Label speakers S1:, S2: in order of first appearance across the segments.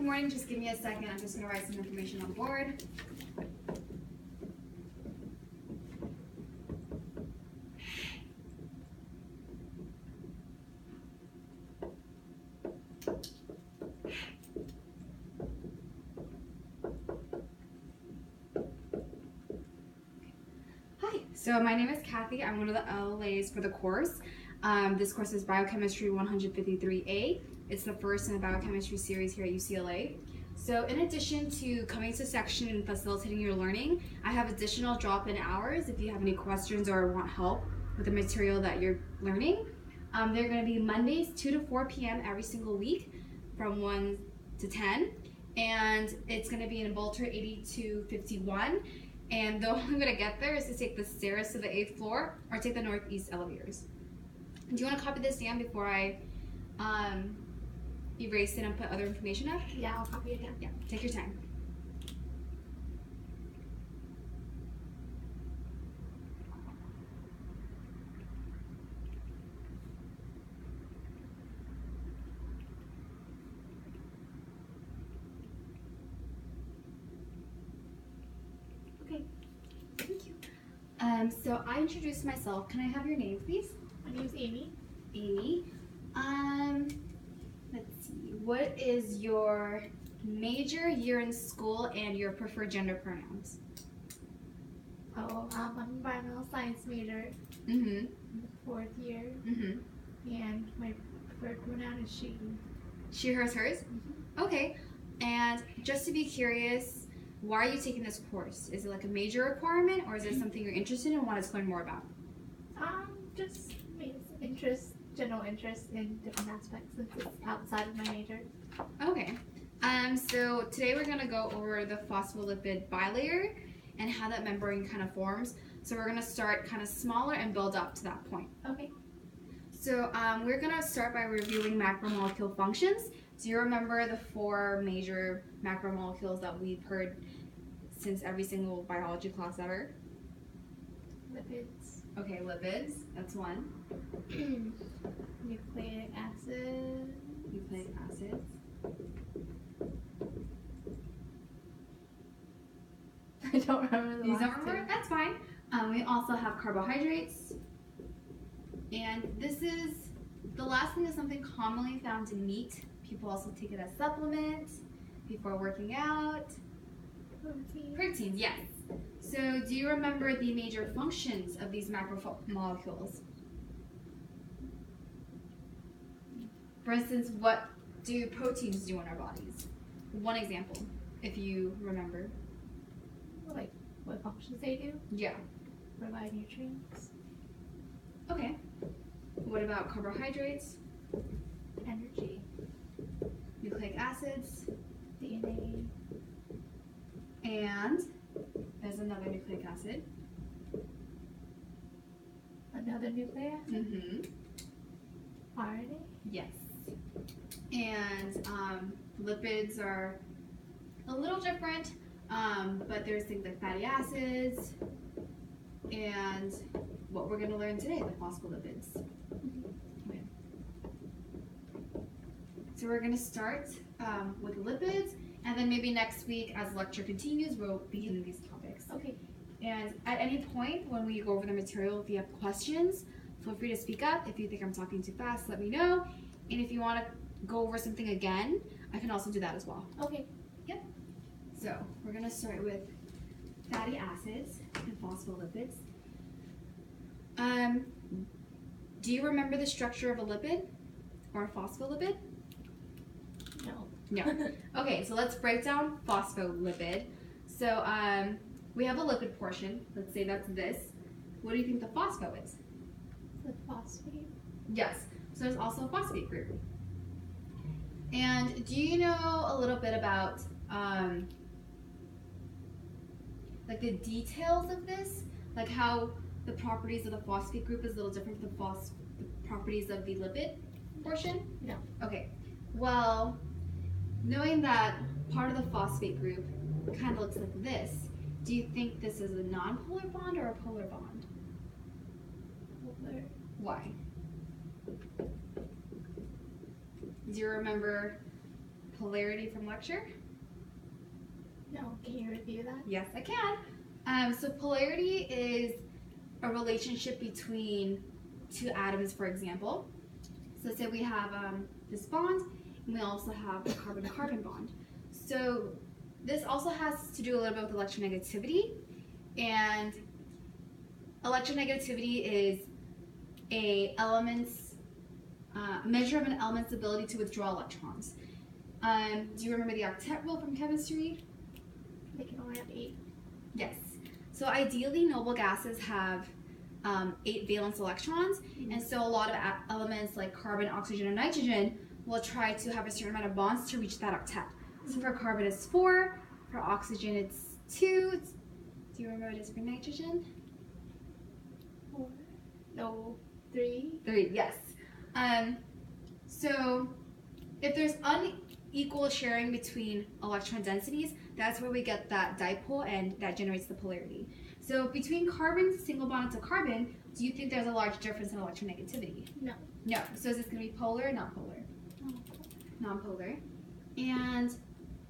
S1: morning. Just give me a second. I'm just going to write some information on the board. Hi, so my name is Kathy. I'm one of the LLAs for the course. This course is Biochemistry 153A. It's the first in the biochemistry series here at UCLA. So in addition to coming to section and facilitating your learning, I have additional drop-in hours if you have any questions or want help with the material that you're learning. They're going to be Mondays 2 to 4 p.m. every single week from 1 to 10. And it's going to be in Bolter 8251. And the only way to get there is to take the stairs to the 8th floor or take the northeast elevators. Do you want to copy this down before I erase it and put other information up?
S2: Yeah, I'll copy it down.
S1: Yeah, take your time. Okay, thank you. So I introduced myself. Can I have your name, please?
S2: My name's Amy.
S1: Amy. Let's see. What is your major, year in school, and your preferred gender pronouns?
S2: Oh, I'm an environmental science major
S1: Mm-hmm.
S2: in the 4th year,
S1: Mm-hmm.
S2: and my preferred pronoun is she.
S1: She, hers, hers? Okay. And just to be curious, why are you taking this course? Is it like a major requirement, or is it something you're interested in and wanted to learn more about?
S2: Just general interest in different aspects since it's outside of my major.
S1: Okay. So today we're going to go over the phospholipid bilayer and how that membrane kind of forms. So we're going to start kind of smaller and build up to that point.
S2: Okay.
S1: So we're going to start by reviewing macromolecule functions. Do you remember the 4 major macromolecules that we've heard since every single biology class ever?
S2: Lipids.
S1: Okay, lipids, that's one.
S2: Nucleic acid.
S1: Nucleic acids.
S2: I don't remember the
S1: You
S2: last
S1: don't remember?
S2: two.
S1: That's fine. We also have carbohydrates. And this is, the last thing is something commonly found in meat. People also take it as supplement before working out.
S2: Protein.
S1: Proteins, yes. So do you remember the major functions of these macromolecules? For instance, what do proteins do in our bodies? One example, if you remember.
S2: Like what functions they do?
S1: Yeah.
S2: Provide nutrients.
S1: Okay. What about carbohydrates?
S2: Energy.
S1: Nucleic acids?
S2: DNA.
S1: And there's another nucleic acid.
S2: Another nucleic acid.
S1: Mm-hmm.
S2: RNA.
S1: Yes. And lipids are a little different, but there's things like fatty acids and what we're going to learn today, the phospholipids. Okay. So we're going to start with lipids, and then maybe next week as the lecture continues, we'll begin these topics.
S2: Okay.
S1: And at any point when we go over the material, if you have questions, feel free to speak up. If you think I'm talking too fast, let me know. And if you want to go over something again, I can also do that as well.
S2: Okay.
S1: Yep. So we're going to start with fatty acids and phospholipids. Do you remember the structure of a lipid or a phospholipid?
S2: No.
S1: No. Okay, so let's break down phospholipid. So we have a lipid portion. Let's say that's this. What do you think the phospho is?
S2: The phosphate.
S1: Yes. So there's also a phosphate group. And do you know a little bit about like the details of this? Like how the properties of the phosphate group is a little different from the properties of the lipid portion?
S2: No.
S1: Okay. Well, knowing that part of the phosphate group kind of looks like this, do you think this is a non-polar bond or a polar bond?
S2: Polar.
S1: Why? Do you remember polarity from lecture?
S2: No, can you review that?
S1: Yes, I can. So polarity is a relationship between two atoms, for example. So say we have this bond, and we also have a carbon-carbon bond. So this also has to do a little bit with electronegativity, and electronegativity is a element's measure of an element's ability to withdraw electrons. Do you remember the octet rule from chemistry?
S2: They can only have 8.
S1: Yes. So ideally, noble gases have 8 valence electrons, and so a lot of elements like carbon, oxygen, and nitrogen will try to have a certain amount of bonds to reach that octet. So for carbon it's 4, for oxygen it's 2. Do you remember what it is for nitrogen?
S2: 4. No, 3.
S1: 3, yes. So if there's unequal sharing between electron densities, that's where we get that dipole, and that generates the polarity. So between carbon single bonded to carbon, do you think there's a large difference in electronegativity?
S2: No.
S1: No. So is this going to be polar or non-polar? Non-polar. And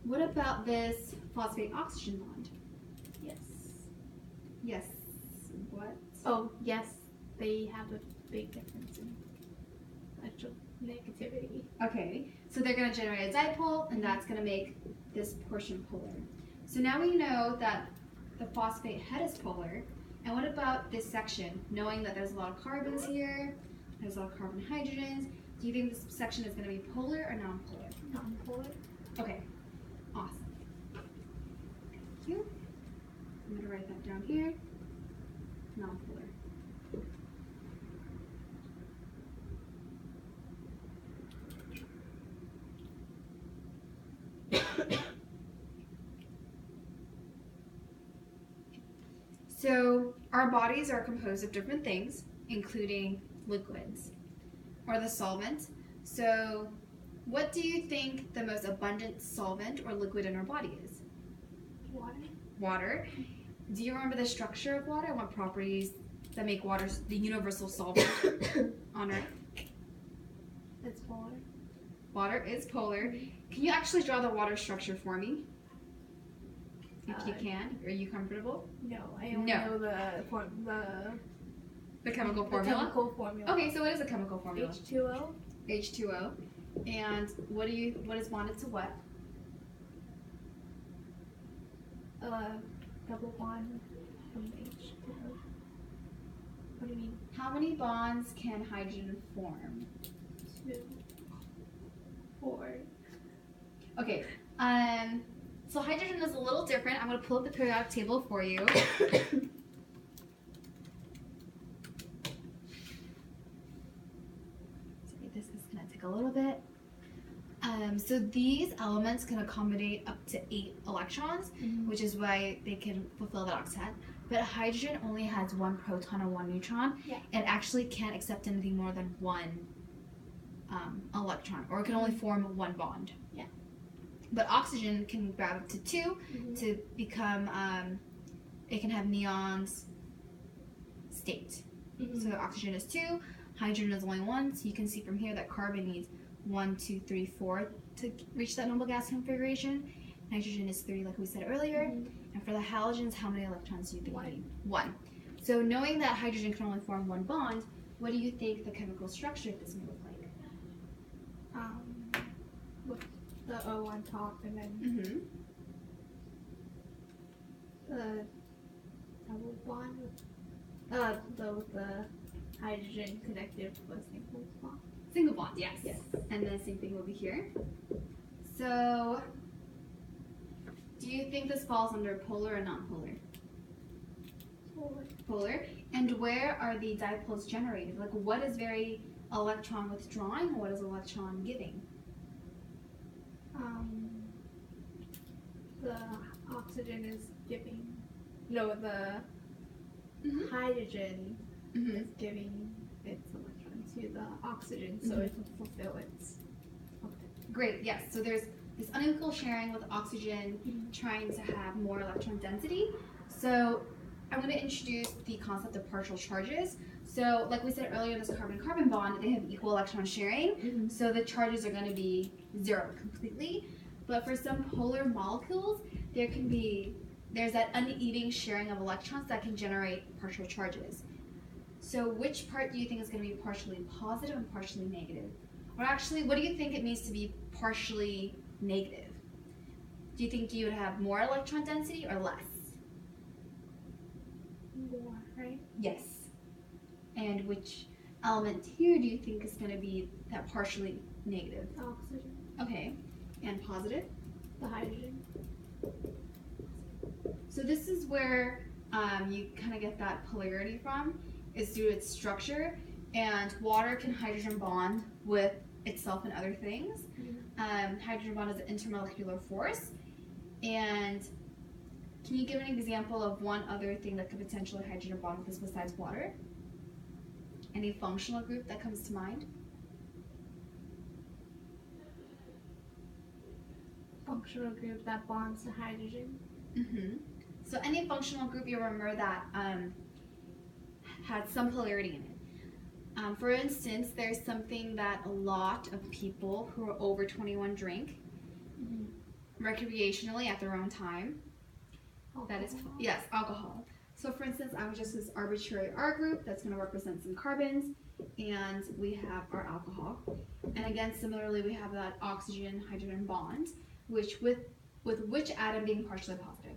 S1: what about this phosphate oxygen bond?
S2: Yes.
S1: Yes. What?
S2: Oh, yes. They have a big difference in electronegativity.
S1: Okay. So they're going to generate a dipole, and that's going to make this portion polar. So now we know that the phosphate head is polar. And what about this section? Knowing that there's a lot of carbons here, there's a lot of carbon hydrogens, do you think this section is going to be polar or non-polar?
S2: Non-polar.
S1: Okay, awesome. Thank you. I'm going to write that down here. Non-polar. So our bodies are composed of different things, including liquids or the solvent. So what do you think the most abundant solvent or liquid in our body is?
S2: Water.
S1: Water. Do you remember the structure of water and what properties that make water the universal solvent on Earth?
S2: It's polar.
S1: Water is polar. Can you actually draw the water structure for me? If you can. Are you comfortable?
S2: No, I only know the
S1: chemical formula?
S2: The chemical formula.
S1: Okay, so what is a chemical formula?
S2: H2O.
S1: H2O. And what is bonded to what?
S2: Double bond from H2O. What do you mean?
S1: How many bonds can hydrogen form?
S2: 2. 4.
S1: Okay. So hydrogen is a little different. I'm going to pull up the periodic table for you. Sorry, this is going to take a little bit. So these elements can accommodate up to 8 electrons, which is why they can fulfill that octet. But hydrogen only has 1 proton and 1 neutron.
S2: Yeah.
S1: It actually can't accept anything more than 1 electron, or it can only form 1 bond.
S2: Yeah.
S1: But oxygen can grab up to 2 to become, it can have neon's state. So oxygen is 2, hydrogen is only 1, so you can see from here that carbon needs 1, 2, 3, 4 to reach that noble gas configuration. Nitrogen is 3, like we said earlier. And for the halogens, how many electrons do you think you need? 1. So knowing that hydrogen can only form 1 bond, what do you think the chemical structure of this may look like?
S2: With the O on top, and then the double bond with the hydrogen connected with a single bond.
S1: Single bond, yes. And then same thing over here. So, do you think this falls under polar or non-polar?
S2: Polar.
S1: Polar. And where are the dipoles generated? Like, what is very electron withdrawing, and what is electron giving?
S2: The oxygen is giving. No, the hydrogen is giving its electron to the oxygen, so it can fulfill its.
S1: Great, yes. So there's this unequal sharing with oxygen trying to have more electron density. So I'm going to introduce the concept of partial charges. So like we said earlier, this carbon-carbon bond, they have equal electron sharing. So the charges are going to be 0 completely. But for some polar molecules, there's that uneven sharing of electrons that can generate partial charges. So which part do you think is going to be partially positive and partially negative? Or actually, what do you think it means to be partially negative? Do you think you would have more electron density or less?
S2: More, right?
S1: Yes. And which element here do you think is going to be that partially negative?
S2: The oxygen.
S1: Okay. And positive?
S2: The hydrogen.
S1: So this is where you kind of get that polarity from, is due to its structure. And water can hydrogen bond with itself and other things. Hydrogen bond is an intermolecular force. And can you give an example of one other thing that could potentially hydrogen bond with this besides water? Any functional group that comes to mind?
S2: Functional group that bonds to hydrogen.
S1: Mm-hmm. So any functional group you remember that had some polarity in it. For instance, there's something that a lot of people who are over 21 drink recreationally at their own time.
S2: Alcohol.
S1: That is, yes, alcohol. So for instance, I would just this arbitrary R group that's going to represent some carbons, and we have our alcohol. And again, similarly, we have that oxygen-hydrogen bond, which with which atom being partially positive?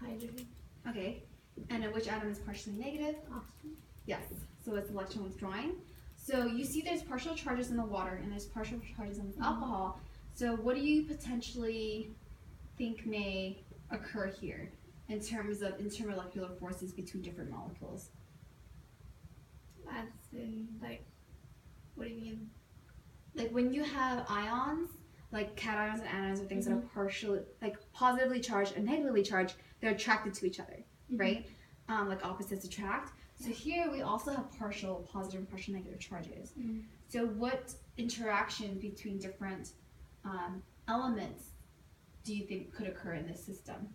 S2: Hydrogen.
S1: Okay. And then which atom is partially negative?
S2: Oxygen.
S1: Yes. So it's electron withdrawing. So you see there's partial charges in the water and there's partial charges in this alcohol. So what do you potentially think may occur here in terms of intermolecular forces between different molecules?
S2: As in, like, what do you mean?
S1: Like when you have ions, like cations and anions or things that are partially, like positively charged and negatively charged, they're attracted to each other, right? Like opposites attract. So here we also have partial positive and partial negative charges. So what interaction between different elements do you think could occur in this system?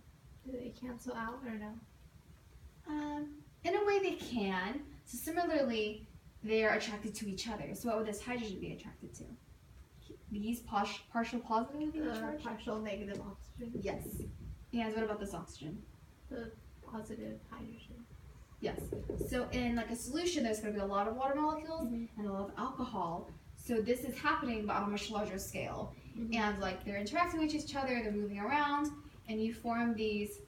S2: Do they cancel out or no?
S1: In a way they can. So similarly, they are attracted to each other. So what would this hydrogen be attracted to? These partial positive charged?
S2: Partial negative oxygen.
S1: Yes. And what about this oxygen?
S2: The positive hydrogen.
S1: Yes. So in like a solution, there's going to be a lot of water molecules and a lot of alcohol. So this is happening, but on a much larger scale. And like they're interacting with each other, they're moving around, and you form these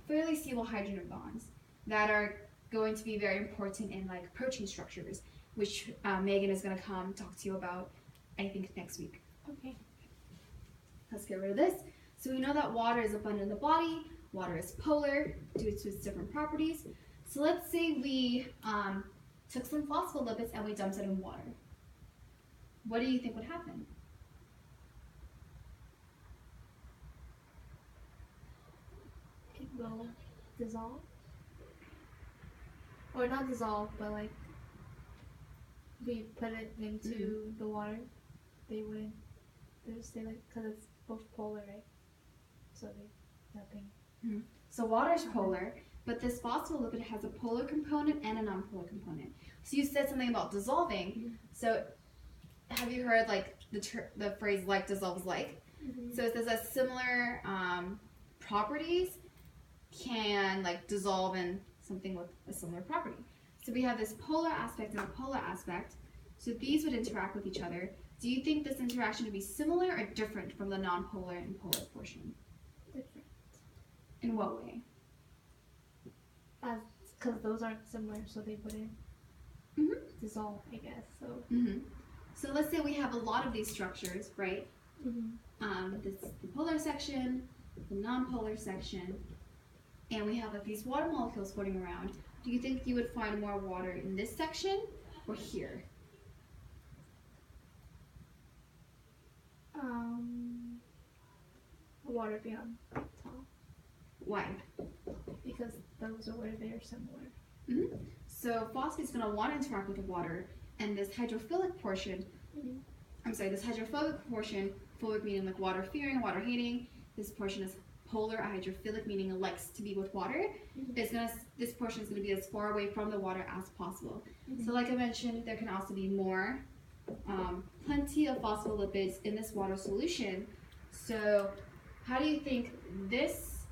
S1: fairly stable hydrogen bonds that are going to be very important in like protein structures, which Megan is going to come talk to you about, I think, next week.
S2: Okay.
S1: Let's get rid of this. So we know that water is abundant in the body. Water is polar due to its different properties. So let's say we took some phospholipids and we dumped it in water. What do you think would happen?
S2: It will dissolve. Or not dissolve, but like we put it into the water, they wouldn't. They would stay like, because it's both polar, right? So they nothing.
S1: So water is polar, but this phospholipid has a polar component and a non-polar component. So you said something about dissolving. So have you heard like the phrase "like dissolves like"? So it says that similar properties can like dissolve in something with a similar property. So we have this polar aspect and a polar aspect. So these would interact with each other. Do you think this interaction would be similar or different from the non-polar and polar portion?
S2: Different.
S1: In what way?
S2: Because those aren't similar, so they wouldn't dissolve, I guess. So.
S1: So let's say we have a lot of these structures, right? This the polar section, the non-polar section, and we have like these water molecules floating around. Do you think you would find more water in this section or here?
S2: Water beyond top.
S1: Why?
S2: Because those are where they're similar.
S1: So phosphate's going to want to interact with the water, and this hydrophilic portion, this hydrophobic portion, phobic meaning like water fearing, water hating, this portion is polar, hydrophilic meaning it likes to be with water. This portion is going to be as far away from the water as possible. So like I mentioned, there can also be more plenty of phospholipids in this water solution. So how do you think this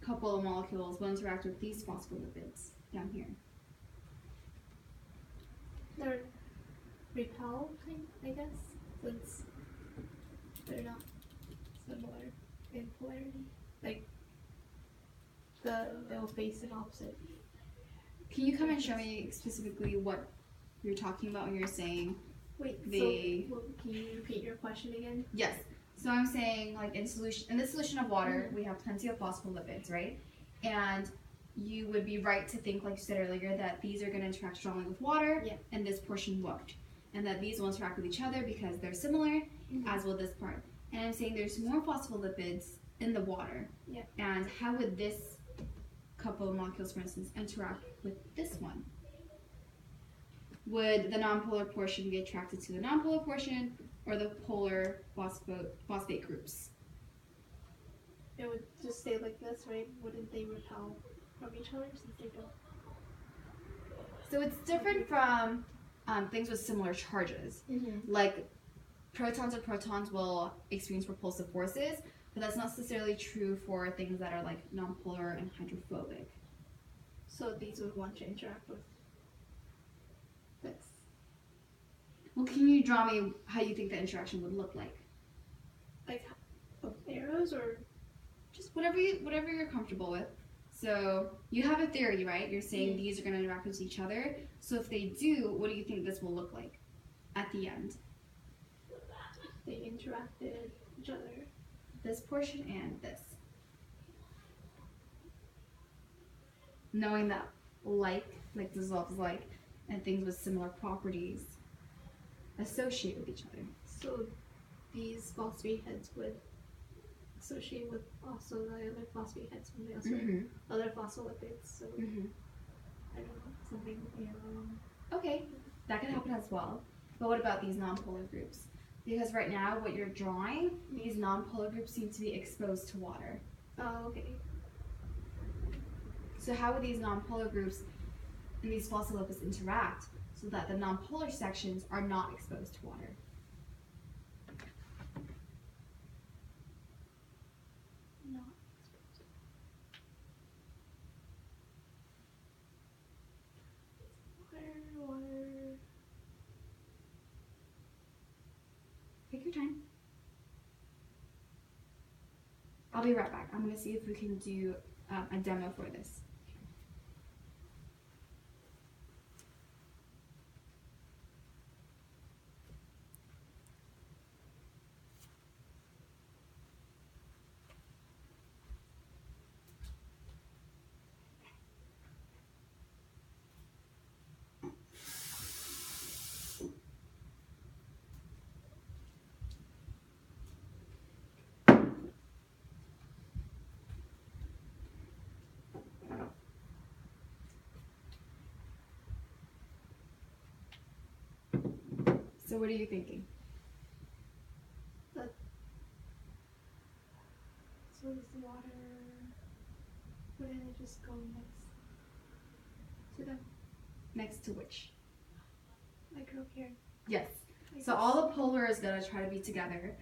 S1: couple of molecules will interact with these phospholipids down here?
S2: They're repel, I guess, since they're not similar in polarity. Like, they'll face an opposite.
S1: Can you come and show me specifically what you're talking about when you're saying
S2: Wait, can you repeat your question again?
S1: Yes. So I'm saying, like, in this solution of water, we have plenty of phospholipids, right? And you would be right to think, like you said earlier, that these are going to interact strongly with water, and this portion won't. And that these will interact with each other because they're similar, as will this part. And I'm saying there's more phospholipids in the water.
S2: Yeah.
S1: And how would this couple of molecules, for instance, interact with this one? Would the nonpolar portion be attracted to the nonpolar portion, or the polar phosphate groups?
S2: It would just stay like this, right? Wouldn't they repel from each other since they don't?
S1: So it's different from things with similar charges. Like protons will experience repulsive forces, but that's not necessarily true for things that are like nonpolar and hydrophobic.
S2: So these would want to interact with this.
S1: Well, can you draw me how you think the interaction would look like?
S2: Like of arrows or
S1: just whatever you're comfortable with. So you have a theory, right? You're saying these are going to interact with each other. So if they do, what do you think this will look like at the end?
S2: They interacted with each other.
S1: This portion and this. Knowing that like dissolves like, and things with similar properties associate with each other.
S2: So these phosphate heads would associate with also the other phosphate heads from the other phospholipids. So I don't know, something
S1: Okay, that can happen as well. But what about these nonpolar groups? Because right now, what you're drawing, these nonpolar groups seem to be exposed to water.
S2: Oh, okay.
S1: So how would these nonpolar groups and these phospholipids interact so that the nonpolar sections are not exposed to water?
S2: Not exposed. Water.
S1: Take your time. I'll be right back. I'm going to see if we can do a demo for this. So what are you thinking?
S2: So is the water, wouldn't it just go next to them?
S1: Next to which?
S2: Like over here.
S1: Yes. So all the polar is going to try to be together,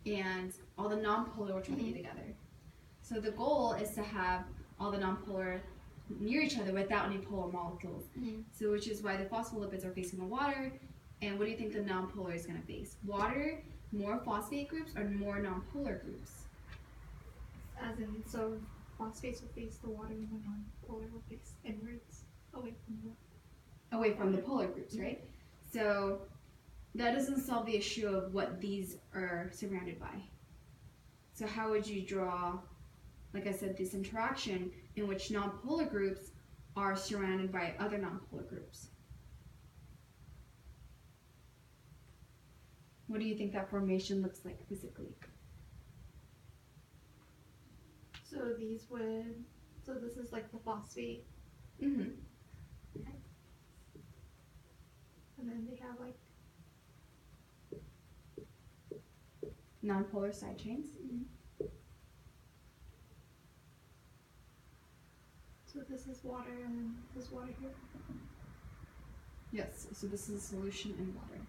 S1: and all the nonpolar will try to be together. So the goal is to have all the nonpolar near each other without any polar molecules. So which is why the phospholipids are facing the water. And what do you think the nonpolar is going to face? Water, more phosphate groups, or more nonpolar groups?
S2: As in, so phosphates will face the water and the non-polar will face inwards,
S1: away from the polar groups, right? So that doesn't solve the issue of what these are surrounded by. So how would you draw, like I said, this interaction in which nonpolar groups are surrounded by other nonpolar groups? What do you think that formation looks like physically?
S2: So these would, so this is like the phosphate.
S1: Mm-hmm.
S2: And then they have like
S1: Nonpolar side chains.
S2: So this is water and then this water here.
S1: Yes, so this is a solution in water.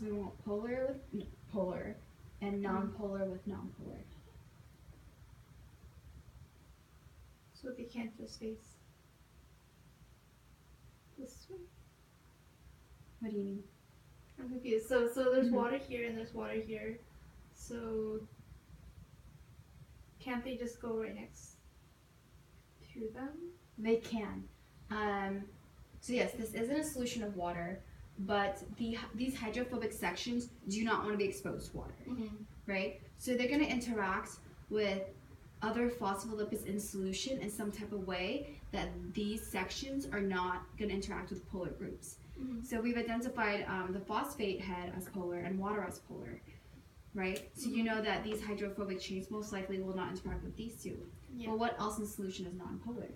S1: So we want polar with polar and non-polar with non-polar.
S2: So they can't just face this way.
S1: What do you mean?
S2: I'm confused. So there's
S1: Mhm.
S2: water here and there's water here. So can't they just go right next to them?
S1: They can. So yes, this isn't a solution of water, but these hydrophobic sections do not want to be exposed to water, right? So they're going to interact with other phospholipids in solution in some type of way that these sections are not going to interact with polar groups. So we've identified the phosphate head as polar and water as polar, right? So you know that these hydrophobic chains most likely will not interact with these two.
S2: Yeah.
S1: But what else in solution is non-polar?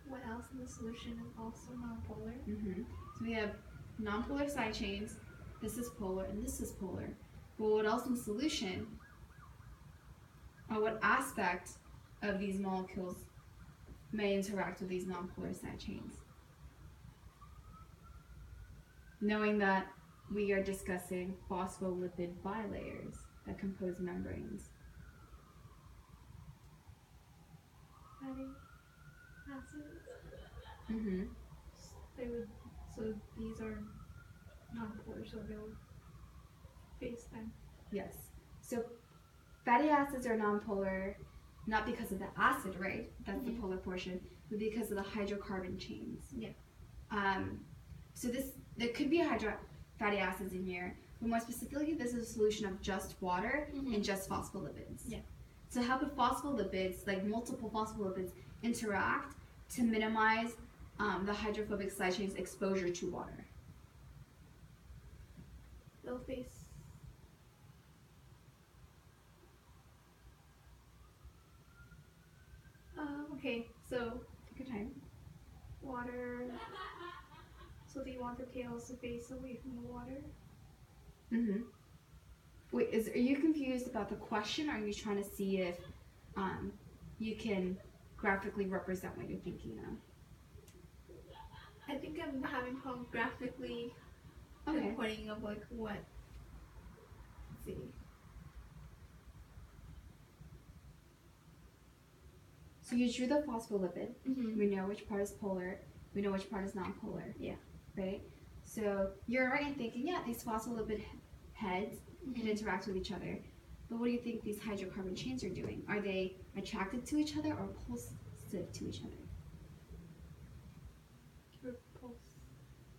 S2: What else in the solution is also non-polar?
S1: So we have non-polar side chains. This is polar and this is polar. But what else in solution? Or what aspect of these molecules may interact with these non-polar side chains? Knowing that we are discussing phospholipid bilayers that compose membranes.
S2: Fatty acids.
S1: Mm-hmm.
S2: They would. So these are non-polar, so they'll face them.
S1: Yes. So fatty acids are nonpolar, not because of the acid, right? That's the polar portion, but because of the hydrocarbon chains.
S2: Yeah.
S1: So there could be fatty acids in here, but more specifically, this is a solution of just water and just phospholipids.
S2: Yeah.
S1: So how could phospholipids, like multiple phospholipids, interact to minimize the hydrophobic side chain's exposure to water?
S2: They'll face. Okay, so
S1: Take your time.
S2: water. So do you want the tails to face away from the water?
S1: Mm-hmm. Wait, are you confused about the question, or are you trying to see if you can graphically represent what you're thinking of?
S2: I think I'm having problem graphically pointing of like what. Let's see.
S1: So you drew the phospholipid.
S2: Mm-hmm.
S1: We know which part is polar. We know which part is non-polar.
S2: Yeah.
S1: Right? So you're right in thinking, yeah, these phospholipid heads can interact with each other. But what do you think these hydrocarbon chains are doing? Are they attracted to each other or repulsive to each other?
S2: Repulse.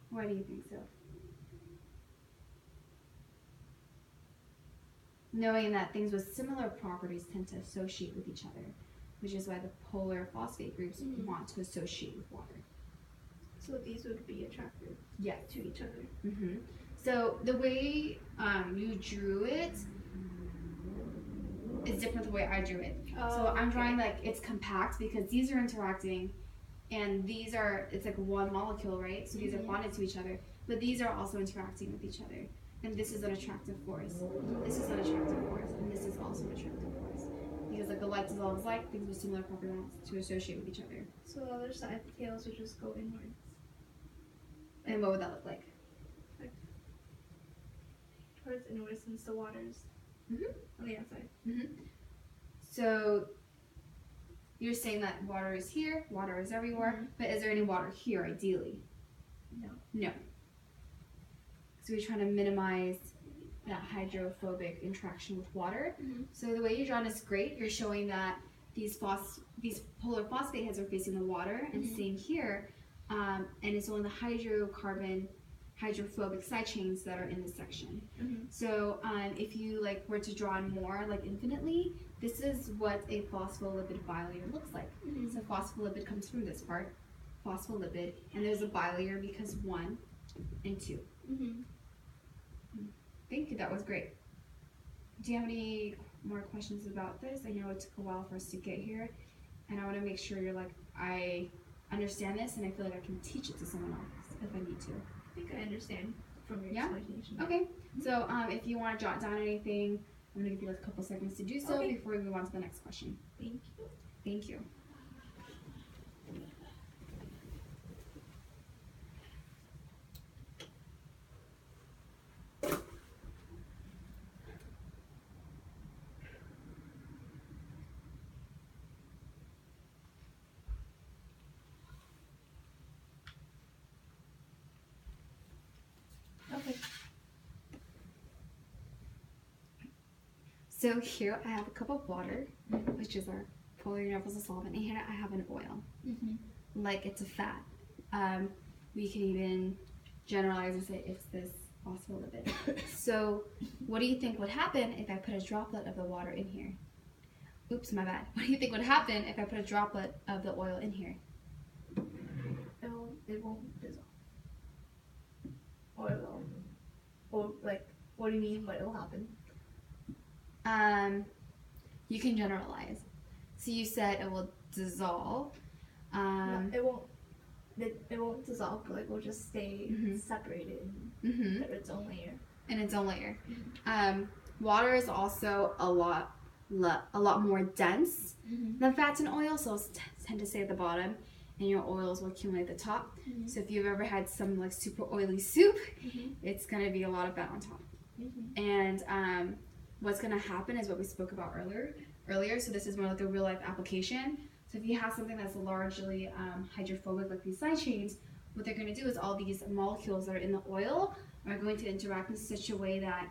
S1: Why do you think so? Knowing that things with similar properties tend to associate with each other, which is why the polar phosphate groups want to associate with water.
S2: So these would be attracted to each other.
S1: Mm-hmm. So the way you drew it is different the way I drew it. So I'm drawing like it's compact because these are interacting and these are, it's like one molecule, right? So these are bonded to each other, but these are also interacting with each other. And this is an attractive force. This is an attractive force, and this is also an attractive force. Because like the like dissolves like, things with similar properties to associate with each other.
S2: So the other side, the tails would just go inwards.
S1: And what would that look like?
S2: Towards inwards since the water's on the outside.
S1: So you're saying that water is here, water is everywhere, but is there any water here ideally? No. So we're trying to minimize that hydrophobic interaction with water. So the way you're drawn is great. You're showing that these polar phosphate heads are facing the water, and same here. And it's only the hydrophobic side chains that are in this section. So if you like were to draw more like infinitely, this is what a phospholipid bilayer looks like. So phospholipid comes from this part, phospholipid, and there's a bilayer because 1 and 2. Thank you, that was great. Do you have any more questions about this? I know it took a while for us to get here, and I want to make sure you're like, I understand this and I feel like I can teach it to someone else if I need to.
S2: I think I understand from your explanation.
S1: Okay, so if you want to jot down anything, I'm going to give you like a couple seconds to do so before we move on to the next question.
S2: Thank you.
S1: Thank you. So here I have a cup of water, which is our polar universal solvent, and here I have an oil, like it's a fat. We can even generalize and say it's this phospholipid. So what do you think would happen if I put a droplet of the water in here? Oops, my bad. What do you think would happen if I put a droplet of the oil in here?
S2: It won't dissolve. Or it will. Or like, what do you mean? What will happen?
S1: You can generalize. So you said it will dissolve.
S2: No, it won't. It won't dissolve, but like we'll just stay separated in its own layer.
S1: In its own layer. Water is also a lot more dense than fats and oils, so it'll tend to stay at the bottom, and your oils will accumulate at the top. So if you've ever had some like super oily soup, it's gonna be a lot of fat on top. And what's gonna happen is what we spoke about earlier. So this is more like a real life application. So if you have something that's largely hydrophobic, like these side chains, what they're going to do is all these molecules that are in the oil are going to interact in such a way that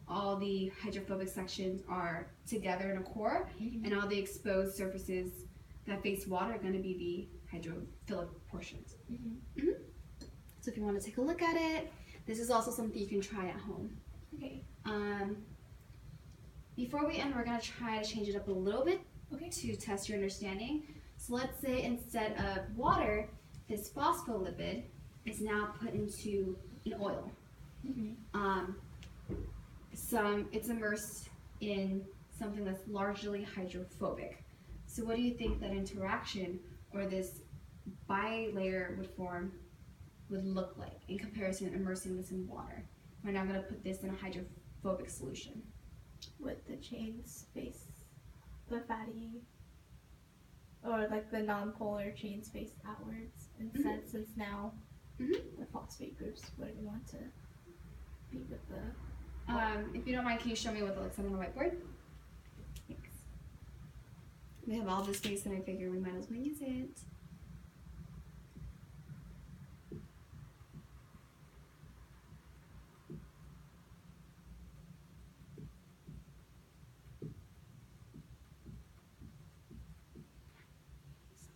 S1: all the hydrophobic sections are together in a core, and all the exposed surfaces that face water are going to be the hydrophilic portions. So if you want to take a look at it, this is also something you can try at home.
S2: Okay.
S1: Before we end, we're going to try to change it up a little bit.
S2: Okay.
S1: To test your understanding. So let's say instead of water, this phospholipid is now put into an oil. It's immersed in something that's largely hydrophobic. So what do you think that interaction or this bilayer would look like in comparison to immersing this in water? We're now going to put this in a hydrophobic solution.
S2: With the chain space. The fatty, or like the non-polar chain space outwards instead, since now the phosphate groups would want to be with the.
S1: If you don't mind, can you show me what that looks like on the whiteboard? Thanks. We have all this space, and I figure we might as well use it.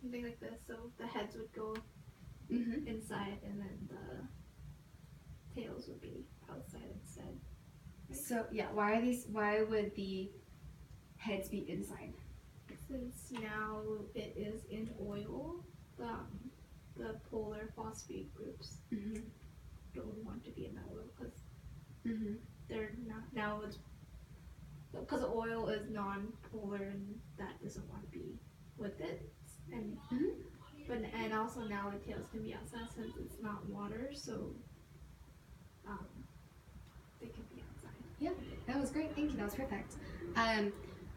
S2: Something like this, so the heads would go inside and then the tails would be outside instead. Right?
S1: So yeah, why would the heads be inside?
S2: Since now it is in oil, the polar phosphate groups don't want to be in that oil because they're not, now it's because oil is non-polar and that doesn't want to be with it. And also now the tails can be outside since it's not water, so they can be outside.
S1: Yeah, that was great. Thank you. That was perfect.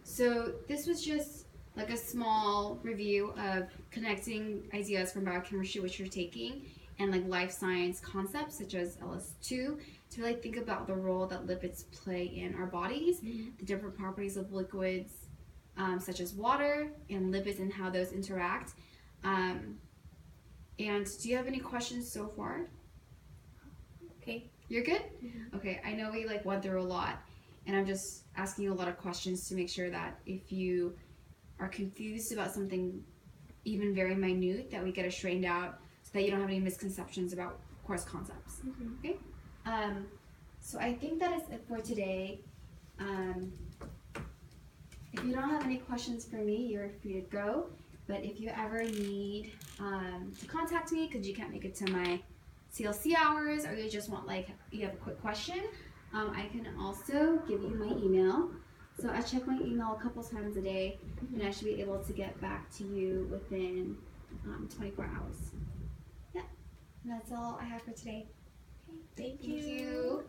S1: So this was just like a small review of connecting ideas from biochemistry, which you're taking, and like life science concepts such as LS2 to really think about the role that lipids play in our bodies, the different properties of liquids such as water and lipids and how those interact. And do you have any questions so far?
S2: Okay.
S1: You're good? Okay, I know we like went through a lot, and I'm just asking you a lot of questions to make sure that if you are confused about something even very minute, that we get it straightened out so that you don't have any misconceptions about course concepts. Okay? So I think that is it for today. If you don't have any questions for me, you're free to go. But if you ever need to contact me because you can't make it to my CLC hours, or you just want you have a quick question, I can also give you my email. So I check my email a couple times a day, and I should be able to get back to you within 24 hours. Yeah, and that's all I have for today.
S2: Okay. Thank
S1: you.